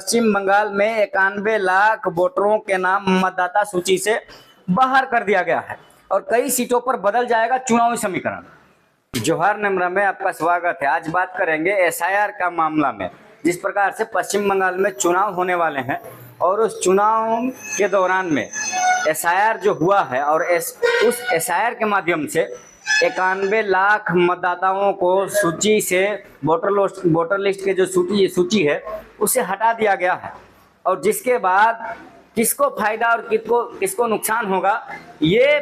पश्चिम बंगाल में 91 लाख वोटरों के नाम मतदाता सूची से बाहर कर दिया गया है और कई सीटों पर बदल जाएगा चुनावी समीकरण। जोहार नम्रा में आपका स्वागत है। आज बात करेंगे एसआईआर का मामला में। जिस प्रकार से पश्चिम बंगाल में चुनाव होने वाले हैं और उस चुनाव के दौरान में एसआईआर जो हुआ है और उस एसआईआर के माध्यम से 91 लाख मतदाताओं को सूची से वोटर लिस्ट के जो सूची है उसे हटा दिया गया है और जिसके बाद किसको फायदा और किसको नुकसान होगा, ये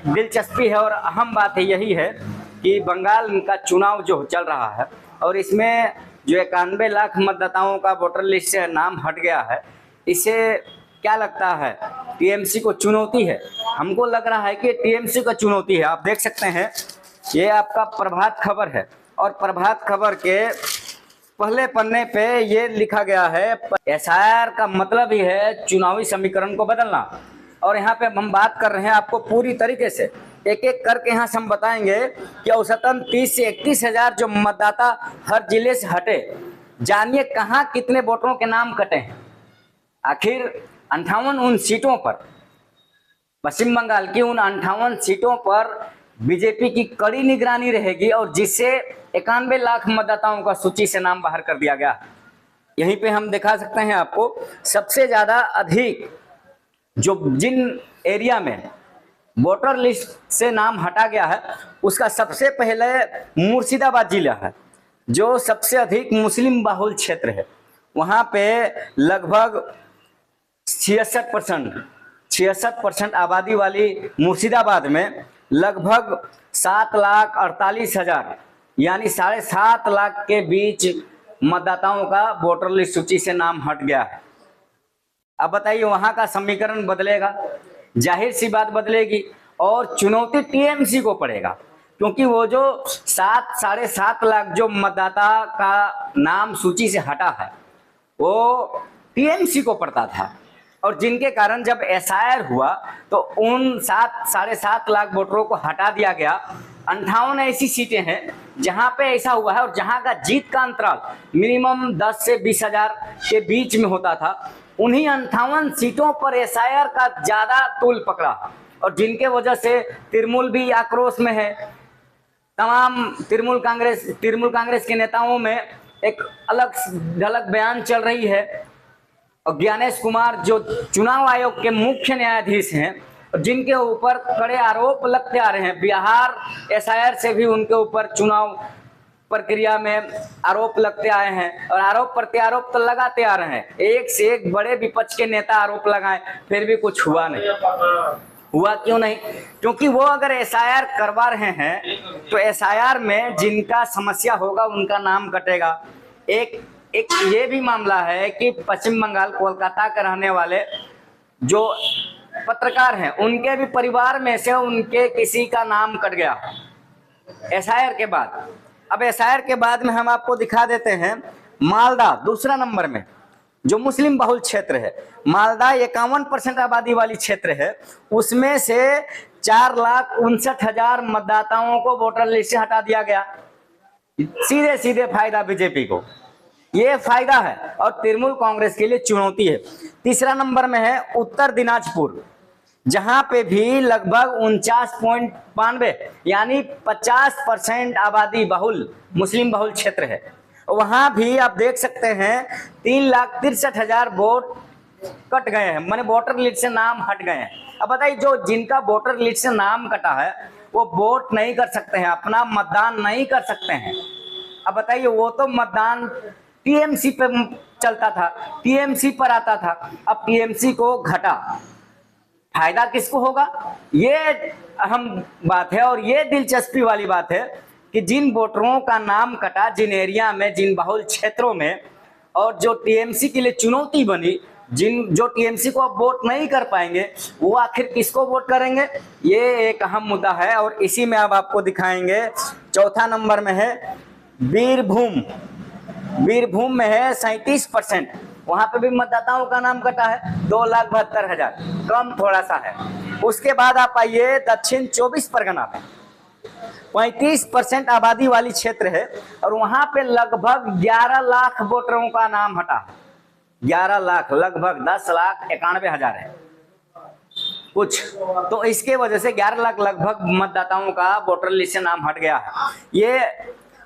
दिलचस्पी है और अहम बात है यही है कि बंगाल का चुनाव जो चल रहा है और इसमें जो 91 लाख मतदाताओं का वोटर लिस्ट से नाम हट गया है, इसे क्या लगता है टीएमसी को चुनौती है? हमको लग रहा है कि टीएमसी का चुनौती है। आप देख सकते हैं ये आपका प्रभात खबर है और प्रभात खबर के पहले पन्ने पे ये लिखा गया है एसआईआर का मतलब ही है चुनावी समीकरण को बदलना। और यहाँ पे हम बात कर रहे हैं आपको पूरी तरीके से एक एक करके यहाँ से हम बताएंगे कि औसतन 30 से 31 हजार जो मतदाता हर जिले से हटे, जानिए कहाँ कितने वोटरों के नाम कटे हैं। आखिर 58 उन सीटों पर, पश्चिम बंगाल की उन 58 सीटों पर बीजेपी की कड़ी निगरानी रहेगी और जिससे 91 लाख मतदाताओं का सूची से नाम बाहर कर दिया गया। यहीं पे हम दिखा सकते हैं आपको सबसे ज्यादा अधिक जो जिन एरिया में वोटर लिस्ट से नाम हटा गया है उसका सबसे पहले मुर्शिदाबाद जिला है जो सबसे अधिक मुस्लिम बहुल क्षेत्र है। वहां पे लगभग 66% आबादी वाली मुर्शिदाबाद में लगभग 7,48,000 यानी 7.5 लाख के बीच मतदाताओं का वोटर लिस्ट सूची से नाम हट गया है। अब बताइए वहां का समीकरण बदलेगा, जाहिर सी बात बदलेगी और चुनौती टीएमसी को पड़ेगा क्योंकि वो जो 7.5 लाख जो मतदाता का नाम सूची से हटा है वो टीएमसी को पड़ता था और जिनके कारण जब एसआईआर हुआ तो उन 7.5 लाख वोटरों को हटा दिया गया। 58 ऐसी सीटें हैं जहां पे ऐसा हुआ है और जहां का जीत का अंतराल मिनिमम 10 से 20 हजार के बीच में होता था। उन्हीं 58 सीटों पर एसआईआर का ज्यादा तूल पकड़ा और जिनके वजह से तृणमूल भी आक्रोश में है। तमाम तृणमूल कांग्रेस के नेताओं में एक अलग ढलक बयान चल रही है और ज्ञानेश कुमार जो चुनाव आयोग के मुख्य न्यायाधीश हैं और जिनके ऊपर कड़े आरोप लगते आ रहे हैं, बिहार एसआईआर से भी उनके ऊपर चुनाव प्रक्रिया में आरोप लगते आए हैं और आरोप प्रत्यारोप तो लगाते आ रहे हैं। एक से एक बड़े विपक्ष के नेता आरोप लगाए फिर भी कुछ हुआ नहीं। हुआ क्यों नहीं? क्योंकि वो अगर एसआईआर करवा रहे हैं तो एसआईआर में जिनका समस्या होगा उनका नाम कटेगा। एक ये भी मामला है कि पश्चिम बंगाल कोलकाता के रहने वाले जो पत्रकार हैं उनके भी परिवार में से उनके किसी का नाम कट गया एसआईआर के बाद। अब एसआईआर के बाद में हम आपको दिखा देते हैं मालदा दूसरा नंबर में जो मुस्लिम बहुल क्षेत्र है। मालदा 51% आबादी वाली क्षेत्र है, उसमें से 4,59,000 मतदाताओं को वोटर लिस्ट से हटा दिया गया। सीधे सीधे फायदा बीजेपी को, ये फायदा है और तृणमूल कांग्रेस के लिए चुनौती है। तीसरा नंबर में है उत्तर दिनाजपुर, जहां पे भी लगभग 49.92 यानी 50% आबादी बहुल मुस्लिम बहुल क्षेत्र है। वहां भी आप देख सकते हैं 3,63,000 वोट कट गए हैं, माने वोटर लिस्ट से नाम हट गए हैं। अब बताइए जो जिनका वोटर लिस्ट से नाम कटा है वो वोट नहीं कर सकते हैं, अपना मतदान नहीं कर सकते हैं। अब बताइए वो तो मतदान टीएमसी पे चलता था, टीएमसी पर आता था, अब टीएमसी को घटा, फायदा किसको होगा? ये अहम बात है और ये दिलचस्पी वाली बात है कि जिन वोटरों का नाम कटा, जिन एरिया में, जिन बहुल क्षेत्रों में और जो टीएमसी के लिए चुनौती बनी, जो टीएमसी को अब वोट नहीं कर पाएंगे वो आखिर किसको वोट करेंगे, ये एक अहम मुद्दा है। और इसी में अब आपको दिखाएंगे चौथा नंबर में है बीरभूम में है 37%, वहां पे भी मतदाताओं का नाम कटा है 2,72,000, कम थोड़ा सा है। उसके बाद आप आइए दक्षिण 24 परगना में 35% आबादी वाली क्षेत्र है और वहां पे लगभग 11 लाख वोटरों का नाम हटा है। 11 लाख, लगभग 10,91,000 है कुछ। तो इसके वजह से 11 लाख लगभग मतदाताओं का वोटर लिस्ट से नाम हट गया है ये।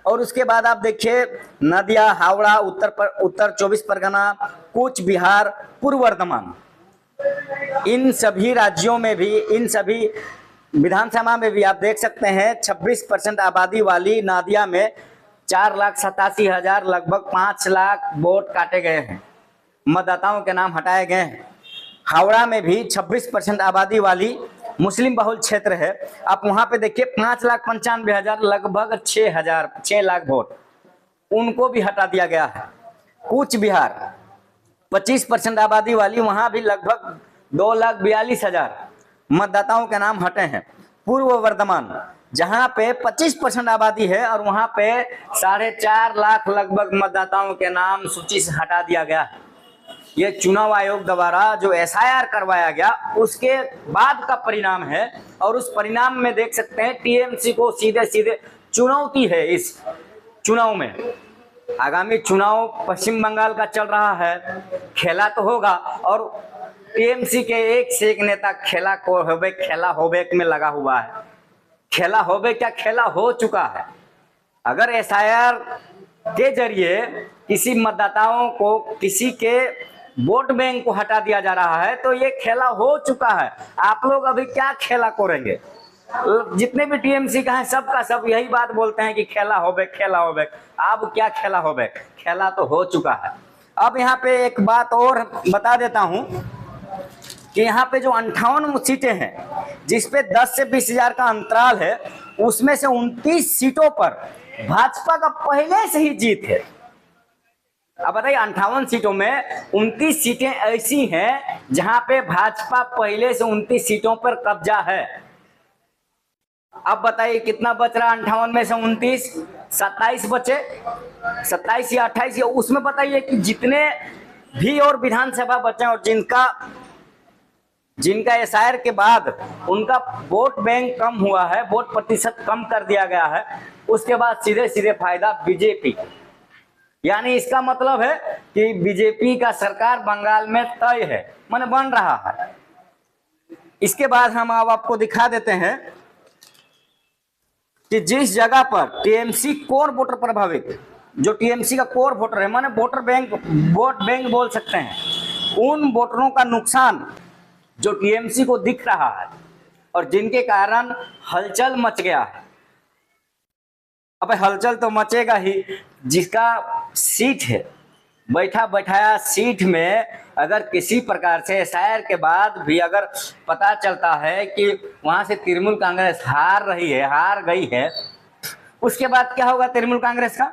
और उसके बाद आप देखिए नदिया, हावड़ा, उत्तर 24 परगना, कूच बिहार, पूर्व वर्धमान, इन सभी राज्यों में भी, इन सभी विधानसभा में भी आप देख सकते हैं 26% आबादी वाली नादिया में 4,87,000, लगभग 5 लाख वोट काटे गए हैं, मतदाताओं के नाम हटाए गए हैं। हावड़ा में भी 26% आबादी वाली मुस्लिम बहुल क्षेत्र है, आप वहां पे देखिए 5,95,000, लगभग 6 लाख वोट, उनको भी हटा दिया गया है। कूच बिहार 25% आबादी वाली, वहां भी लगभग 2,42,000 मतदाताओं के नाम हटे हैं। पूर्व वर्धमान जहां पे 25% आबादी है और वहां पे 4.5 लाख लगभग मतदाताओं के नाम सूची से हटा दिया गया है। ये चुनाव आयोग द्वारा जो SIR करवाया गया उसके बाद का परिणाम है, और उस परिणाम में देख सकते हैं TMC को सीधे सीधे चुनौती है। इस चुनाव में, आगामी चुनाव पश्चिम बंगाल का चल रहा है, खेला तो होगा, और TMC के एक से एक नेता खेला होबे में लगा हुआ है। खेला होबे क्या, खेला हो चुका है। अगर SIR के जरिए किसी मतदाताओं को, किसी के वोट बैंक को हटा दिया जा रहा है तो ये खेला हो चुका है। आप लोग अभी क्या खेला करेंगे? जितने भी TMC का है सबका सब यही बात बोलते हैं कि खेला होबे, खेला होबे। अब क्या खेला होबे, खेला तो हो चुका है। अब यहाँ पे एक बात और बता देता हूँ कि यहाँ पे जो 58 सीटें हैं जिसपे 10 से 20,000 का अंतराल है, उसमें से 29 सीटों पर भाजपा का पहले से ही जीत है। अब बताइए 58 सीटों में 29 सीटें ऐसी हैं जहां पे भाजपा पहले से 29 सीटों पर कब्जा है। अब बताइए कितना बच रहा 58 में से 29, 27 बचे, 27 या 28, उसमें बताइए कि जितने भी और विधानसभा बचे और जिनका SIR के बाद उनका वोट बैंक कम हुआ है, वोट प्रतिशत कम कर दिया गया है, उसके बाद सीधे सीधे फायदा बीजेपी। यानी इसका मतलब है कि बीजेपी का सरकार बंगाल में तय है, माने बन रहा है। इसके बाद हम अब आपको दिखा देते हैं कि जिस जगह पर TMC कोर वोटर प्रभावित, जो TMC का कोर वोटर है, माने वोट बैंक बोल सकते हैं, उन वोटरों का नुकसान जो TMC को दिख रहा है और जिनके कारण हलचल मच गया है। अब हलचल तो मचेगा ही, जिसका सीट है, बैठा बैठाया सीट में अगर किसी प्रकार से SIR के बाद भी अगर पता चलता है कि वहां से तृणमूल कांग्रेस हार गई है, उसके बाद क्या होगा? तृणमूल कांग्रेस का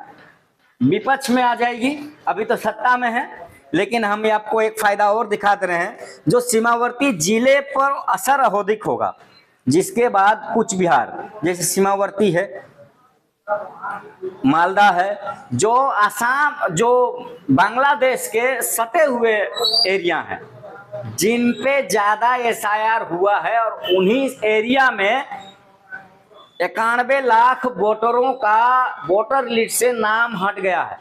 विपक्ष में आ जाएगी। अभी तो सत्ता में है, लेकिन हम आपको एक फायदा और दिखा दे रहे हैं, जो सीमावर्ती जिले पर असर अधिक होगा। जिसके बाद कुछ बिहार जैसे सीमावर्ती है, मालदा है, जो आसाम, जो बांग्लादेश के सटे हुए एरिया हैं, जिन पे ज्यादा SIR हुआ है, और उन्हीं एरिया में 91 लाख वोटरों का वोटर लिस्ट से नाम हट गया है।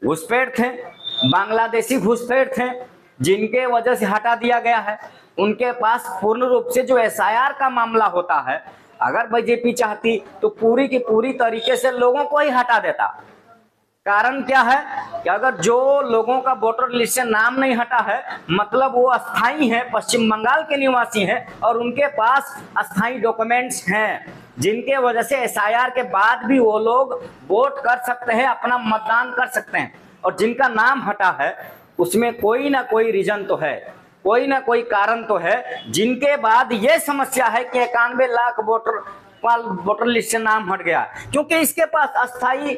घुसपैठ थे, बांग्लादेशी घुसपैठ थे, जिनके वजह से हटा दिया गया है। उनके पास पूर्ण रूप से जो SIR का मामला होता है, अगर बीजेपी चाहती तो पूरी की पूरी तरीके से लोगों को ही हटा देता। कारण क्या है कि अगर जो लोगों का वोटर लिस्ट से नाम नहीं हटा है, मतलब वो अस्थाई है, पश्चिम बंगाल के निवासी हैं और उनके पास अस्थाई डॉक्यूमेंट्स हैं, जिनके वजह से SIR के बाद भी वो लोग वोट कर सकते हैं, अपना मतदान कर सकते हैं। और जिनका नाम हटा है उसमें कोई ना कोई रीजन तो है, कोई ना कोई कारण तो है, जिनके बाद ये समस्या है कि 91 लाख वोटर लिस्ट से नाम हट गया, क्योंकि इसके पास अस्थाई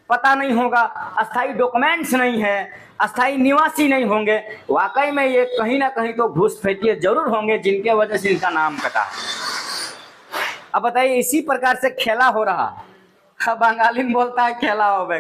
पता नहीं होगा, अस्थाई डॉक्यूमेंट्स नहीं है, अस्थाई निवासी नहीं होंगे। वाकई में ये कहीं ना कहीं तो घुसपैठिए जरूर होंगे, जिनके वजह से इनका नाम कटा। अब बताइए इसी प्रकार से खेला हो रहा है। बंगाली में बोलता है खेला हो बे।